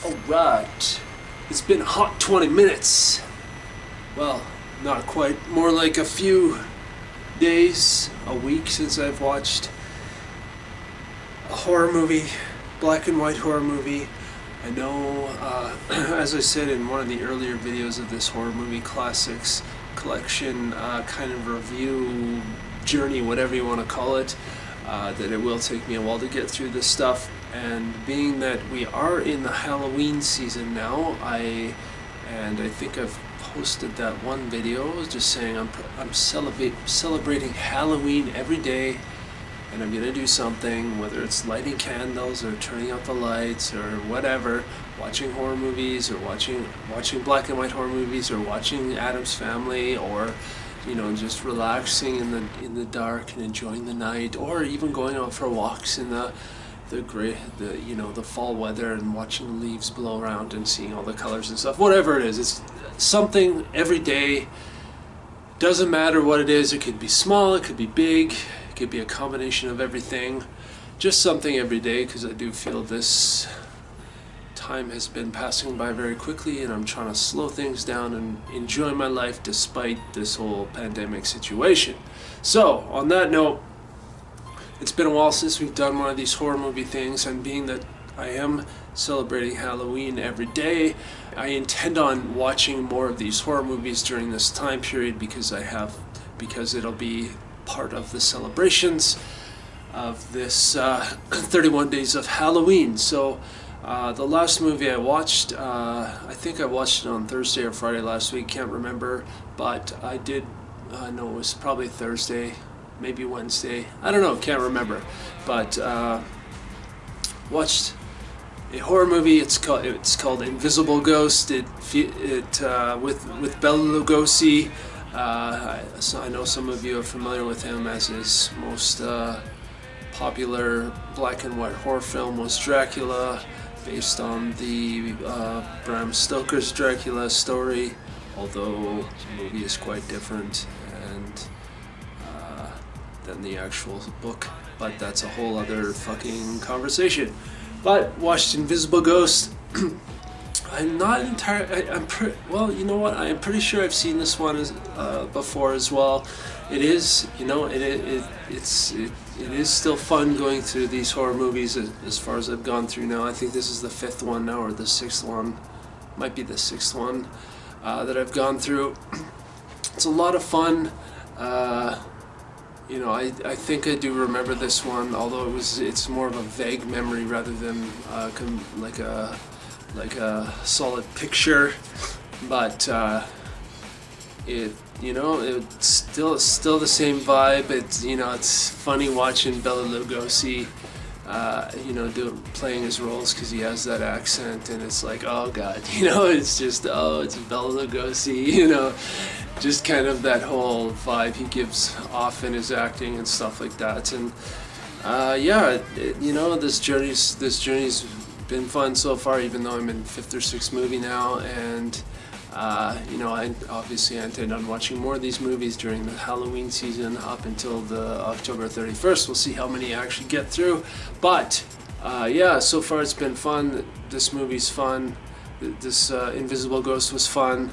Alright, it's been a hot 20 minutes. Well, not quite, more like a few days, a week since I've watched a horror movie, black and white horror movie. I know, as I said in one of the earlier videos of this horror movie classics collection kind of review journey, whatever you want to call it, that it will take me a while to get through this stuff. And being that we are in the Halloween season now, I think I've posted that one video just saying I'm celebrating Halloween every day, and I'm gonna do something, whether it's lighting candles or turning out the lights or whatever, watching horror movies or watching black and white horror movies or watching Addams Family, or just relaxing in the dark and enjoying the night, or even going out for walks in the fall weather and watching the leaves blow around and seeing all the colors and stuff. Whatever it is, it's something every day. Doesn't matter what it is. It could be small, it could be big, it could be a combination of everything. Just something every day, because I do feel this time has been passing by very quickly, and I'm trying to slow things down and enjoy my life despite this whole pandemic situation. So, on that note, it's been a while since we've done one of these horror movie things, and being that I am celebrating Halloween every day, I intend on watching more of these horror movies during this time period because it'll be part of the celebrations of this 31 days of Halloween. So the last movie I watched, I think I watched it on Thursday or Friday last week, can't remember, but I did, no, it was probably Thursday, maybe Wednesday, I don't know, can't remember, but watched a horror movie. It's called Invisible Ghost. With Bela Lugosi. So I know some of you are familiar with him, as his most popular black and white horror film was Dracula, based on the Bram Stoker's Dracula story, although the movie is quite different than the actual book, but that's a whole other fucking conversation. But watched Invisible Ghost. I'm not entirely. Well, you know what? I'm pretty sure I've seen this one before as well. It is, it is still fun going through these horror movies as far as I've gone through now. I think this is the fifth one now, or the sixth one. Might be the sixth one that I've gone through. It's a lot of fun. I think I do remember this one, although it's more of a vague memory rather than like a solid picture. But it's still the same vibe. It's funny watching Bela Lugosi, playing his roles, because he has that accent, and it's like, oh god, it's just, it's Bela Lugosi, just kind of that whole vibe he gives off in his acting and stuff like that. And this journey's been fun so far, even though I'm in fifth or sixth movie now, and I obviously intend on watching more of these movies during the Halloween season up until the October 31st. We'll see how many I actually get through, but so far it's been fun. This movie's fun. This Invisible Ghost was fun.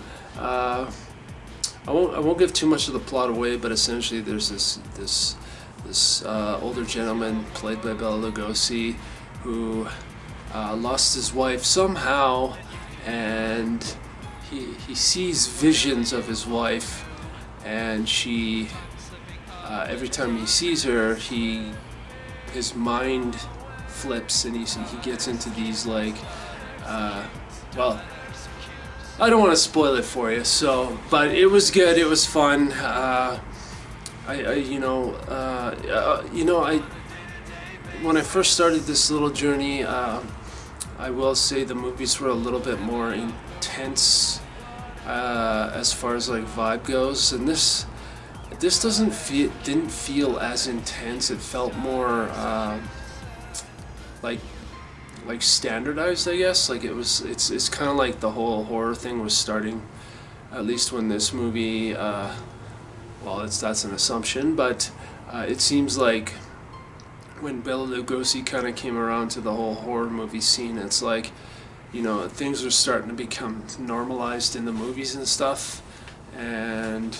I won't give too much of the plot away, but essentially there's this older gentleman played by Bela Lugosi who lost his wife somehow, and he sees visions of his wife, and she every time he sees her, his mind flips, and he gets into these I don't want to spoil it for you, but it was good, it was fun. When I first started this little journey, I will say the movies were a little bit more intense as far as vibe goes, and this didn't feel as intense. It felt more like standardized, I guess. It's kind of like the whole horror thing was starting, at least when this movie, that's an assumption, but it seems like when Bela Lugosi kind of came around to the whole horror movie scene, it's like you know, things are starting to become normalized in the movies and stuff, and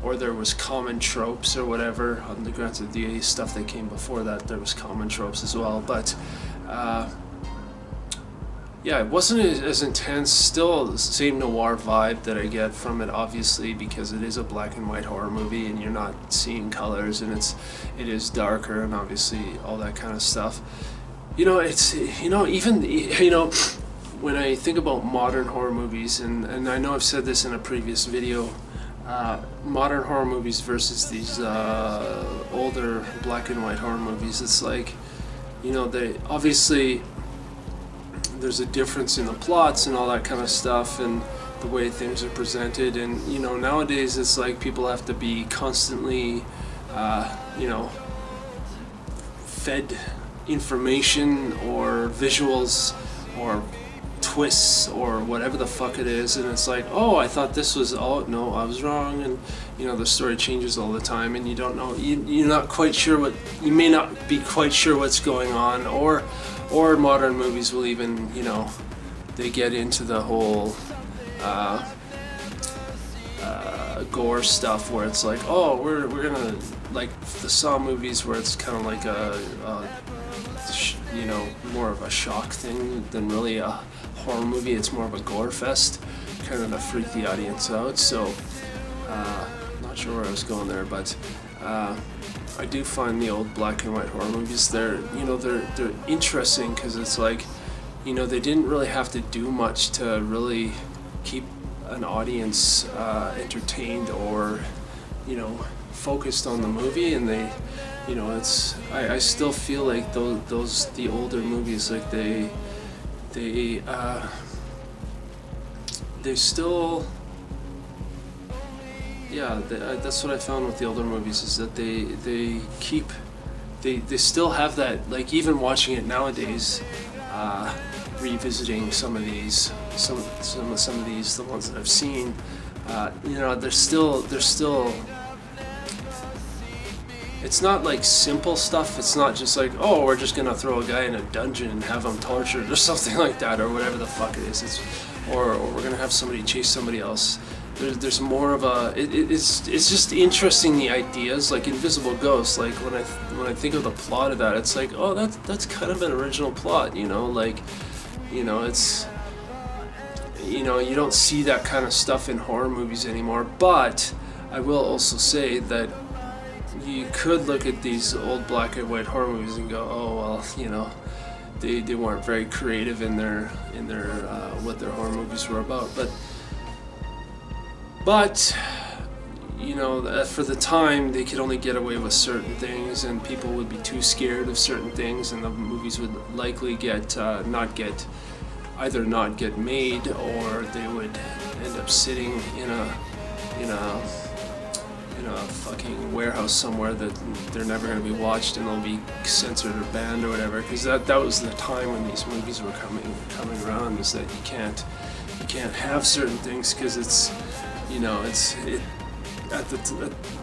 or there was common tropes or whatever. On the granted, the stuff that came before that, there was common tropes as well, but yeah, it wasn't as intense. Still the same noir vibe that I get from it, obviously, because it is a black and white horror movie, and you're not seeing colors, and it is darker, and obviously all that kind of stuff. You know, it's, you know, even, you know, when I think about modern horror movies, and I know I've said this in a previous video, modern horror movies versus these older black and white horror movies, it's like, you know, they obviously, there's a difference in the plots and all that kind of stuff, and the way things are presented, and you know, nowadays it's like people have to be constantly you know, fed information or visuals or twists or whatever the fuck it is, and it's like, oh, I thought this was, oh no, I was wrong, and you know, the story changes all the time, and you don't know, you're not quite sure what, you may not be quite sure what's going on, or modern movies will even, you know, they get into the whole gore stuff where it's like, oh, we're gonna, like the Saw movies where it's kind of like a you know, more of a shock thing than really a horror movie. It's more of a gore fest, kind of to freak the audience out. So not sure where I was going there, but I do find the old black and white horror movies, they're, you know, they're interesting because it's like, you know, they didn't really have to do much to really keep an audience entertained or, you know, focused on the movie, and they, you know, it's, I still feel like those the older movies, like they still, yeah, that's what I found with the older movies, is that they keep, they still have that, like even watching it nowadays, revisiting some of these, some of these, the ones that I've seen, you know, they're still, it's not like simple stuff. It's not just like, oh, we're just gonna throw a guy in a dungeon and have him tortured or something like that, or whatever the fuck it is. It's, or we're gonna have somebody chase somebody else. There's more of a, it's just interesting, the ideas, like Invisible Ghost. Like when I think of the plot of that, it's like, oh, that's kind of an original plot, you know, like, you know, it's, you know, you don't see that kind of stuff in horror movies anymore. But I will also say that you could look at these old black and white horror movies and go, oh well, you know, they weren't very creative in their what their horror movies were about. But you know, for the time, they could only get away with certain things, and people would be too scared of certain things, and the movies would likely get either not get made, or they would end up sitting in a fucking warehouse somewhere that they're never going to be watched, and they'll be censored or banned or whatever, because that was the time when these movies were coming around, is that you can't have certain things because it's, you know, at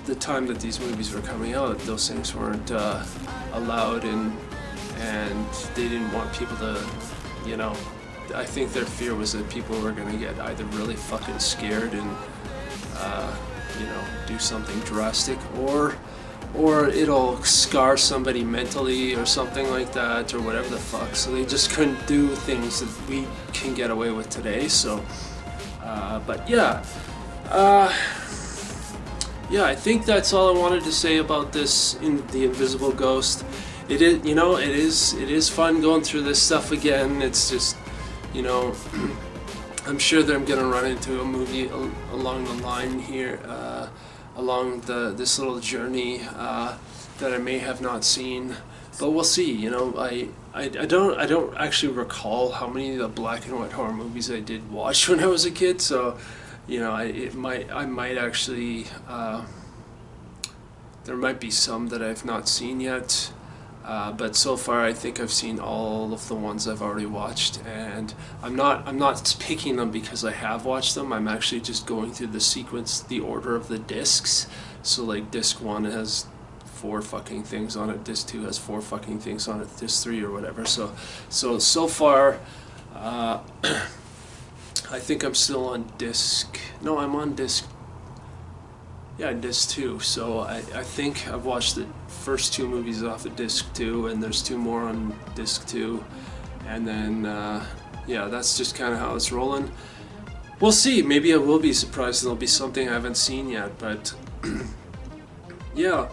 the time that these movies were coming out, those things weren't allowed, and they didn't want people to, you know, I think their fear was that people were going to get either really fucking scared and you know, do something drastic, or it'll scar somebody mentally or something like that, or whatever the fuck. So they just couldn't do things that we can get away with today. So but yeah, yeah, I think that's all I wanted to say about this, in the Invisible Ghost. It is, you know, it is fun going through this stuff again. It's just, you know, I'm sure that I'm gonna run into a movie along the line here, along this little journey that I may have not seen, but we'll see. You know, I don't actually recall how many of the black and white horror movies I did watch when I was a kid. So, you know, I might actually, there might be some that I've not seen yet. But so far, I think I've seen all of the ones I've already watched, and I'm not picking them because I have watched them. I'm actually just going through the sequence, the order of the discs. So like disc 1 has 4 fucking things on it, disc 2 has 4 fucking things on it, disc 3 or whatever. So far, Uh, I think I'm still on disc. No, I'm on disc. Yeah, disc 2. So I think I've watched the first 2 movies off of disc 2, and there's 2 more on disc 2. And then, yeah, that's just kind of how it's rolling. We'll see. Maybe I will be surprised and there'll be something I haven't seen yet. But yeah,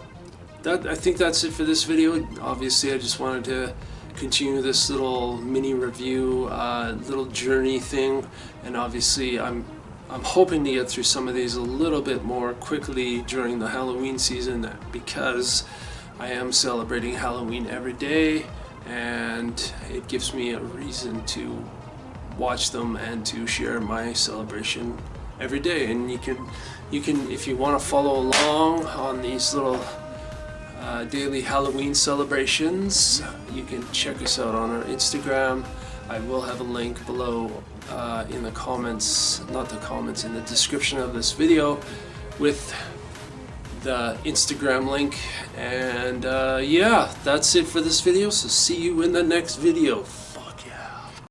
I think that's it for this video. Obviously, I just wanted to continue this little mini review, little journey thing, and obviously I'm hoping to get through some of these a little bit more quickly during the Halloween season, because I am celebrating Halloween every day, and it gives me a reason to watch them and to share my celebration every day. And you can if you want to follow along on these little daily Halloween celebrations, you can check us out on our Instagram. I will have a link below in the comments, not the comments, in the description of this video with the Instagram link. And yeah, that's it for this video, so see you in the next video.